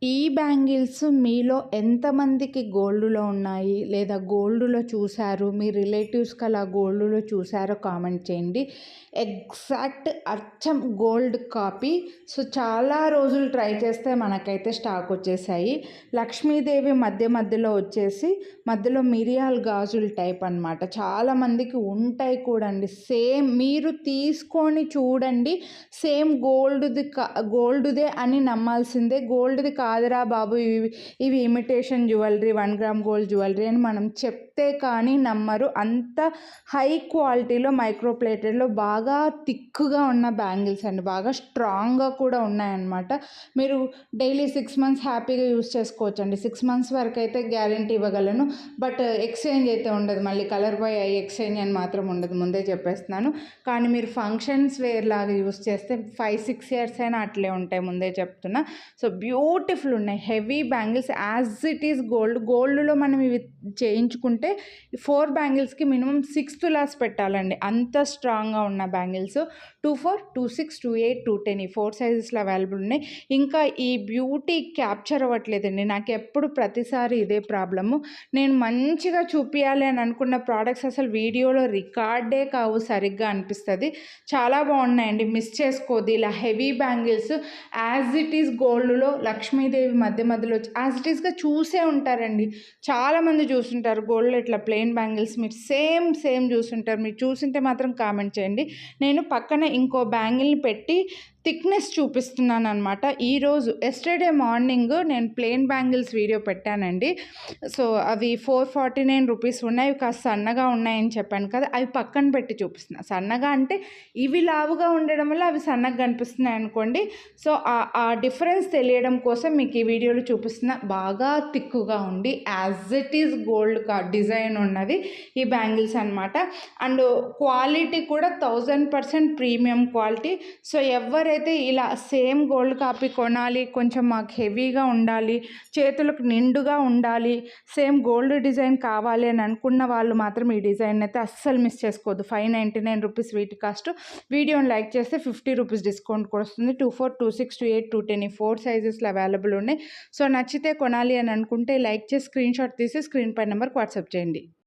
ఈ బ్యాంగిల్స్ మీలో ఎంతమందికి గోల్డ్‌లో ఉన్నాయి? లేదా గోల్డ్‌లో చూసారు? మీ రిలేటివ్స్‌కి అలా గోల్డ్‌లో చూసారో కామెంట్ చేయండి. ఎగ్జాక్ట్ అచ్చం గోల్డ్ కాపీ. సో, చాలా రోజులు ట్రై చేస్తే మనకైతే స్టాక్ వచ్చేసాయి. లక్ష్మీదేవి మధ్యలో వచ్చేసి మధ్యలో మిరియాల గాజుల టైప్ అనమాట. చాలామందికి ఉంటాయి కూడా అండి. సేమ్ మీరు తీసుకొని చూడండి. సేమ్ గోల్డ్‌దే అని నమ్మాల్సిందే. గోల్డ్‌ది కాదురా బాబు, ఇవి imitation jewellery, 1 gram gold jewellery అని మనం చెప్తే కానీ నమ్మరు. అంత హై క్వాలిటీలో మైక్రో ప్లేటెడ్లో బాగా థిక్‌గా ఉన్న బ్యాంగిల్స్ అండి. బాగా స్ట్రాంగ్‌గా కూడా ఉన్నాయన్నమాట. మీరు డైలీ 6 మంత్స్ హ్యాపీగా యూజ్ చేసుకోవచ్చండి. 6 మంత్స్ వరకు అయితే గ్యారంటీ ఇవ్వగలను. బట్ ఎక్స్చేంజ్ అయితే ఉండదు. మళ్ళీ కలర్ బాయ్ అయ్యి ఎక్స్చేంజ్ అని మాత్రం ఉండదు, ముందే చెప్పేస్తున్నాను. కానీ మీరు ఫంక్షన్స్ వేర్ లాగా యూజ్ చేస్తే 5-6 ఇయర్స్ అయినా అట్లే ఉంటాయి, ముందే చెప్తున్నా. సో, బ్యూటిఫుల్ ఉన్నాయి heavy bangles as it is గోల్డ్లో మనం ఇవి చేయించుకుంటే 4 బ్యాంగిల్స్కి మినిమం 6 తులాస్ పెట్టాలండి, అంత స్ట్రాంగ్గా ఉన్న బ్యాంగిల్స్. 24, 26, 28, 210 ఈ 4 సైజెస్లో అవైలబుల్ ఉన్నాయి. ఇంకా ఈ బ్యూటీ క్యాప్చర్ అవ్వట్లేదండి. నాకు ఎప్పుడు ప్రతిసారి ఇదే ప్రాబ్లము. నేను మంచిగా చూపించాలి అని అనుకున్న ప్రోడక్ట్స్ అసలు వీడియోలో రికార్డే కావు సరిగ్గా అనిపిస్తుంది. చాలా బాగున్నాయండి, మిస్ చేసుకోవద్దు. ఇలా heavy bangles as it is గోల్డ్లో లక్ష్మీదేవి మధ్యలో యాజ్ ఇట్ ఈస్గా చూసే ఉంటారండి. చాలామంది చూసుంటారు గోల్డ్లో ఇట్లా ప్లెయిన్ బ్యాంగిల్స్. మీరు సేమ్ చూసుంటారు. మీరు చూసింటే మాత్రం కామెంట్ చేయండి. నేను పక్కన ఇంకో బ్యాంగిల్ని పెట్టి థిక్నెస్ చూపిస్తున్నాను అనమాట. ఈరోజు ఎస్టర్డే మార్నింగ్ నేను ప్లెయిన్ బ్యాంగిల్స్ వీడియో పెట్టానండి. సో, అవి 449 రూపీస్ ఉన్నాయి. కాస్త సన్నగా ఉన్నాయని చెప్పాను కదా, అవి పక్కన పెట్టి చూపిస్తున్నా. సన్నగా అంటే ఇవి లావుగా ఉండడం వల్ల అవి సన్నగా కనిపిస్తున్నాయి అనుకోండి. సో, ఆ డిఫరెన్స్ తెలియడం కోసం మీకు ఈ వీడియోలో చూపిస్తున్నా. బాగా థిక్గా ఉండి as it is gold design ఉన్నది ఈ బ్యాంగిల్స్ అనమాట. అండ్ క్వాలిటీ కూడా 1000% ప్రీమియం క్వాలిటీ. సో, ఎవరైతే ఇలా సేమ్ గోల్డ్ కాపీ కొనాలి, కొంచెం మాకు హెవీగా ఉండాలి, చేతులకు నిండుగా ఉండాలి, సేమ్ గోల్డ్ డిజైన్ కావాలి అని అనుకున్న వాళ్ళు మాత్రం ఈ డిజైన్ అయితే అస్సలు మిస్ చేసుకోవద్దు. 599 రూపీస్ వీటి కాస్ట్. వీడియోని లైక్ చేస్తే 50 రూపీస్ డిస్కౌంట్ కూడా వస్తుంది. 24, 26, 28, 210 ఈ 4 సైజెస్లో అవైలబుల్ ఉన్నాయి. సో, నచ్చితే కొనాలి అని అనుకుంటే లైక్ చేసి స్క్రీన్ షాట్ తీసి స్క్రీన్ పై నెంబర్కి వాట్సాప్ చేయండి.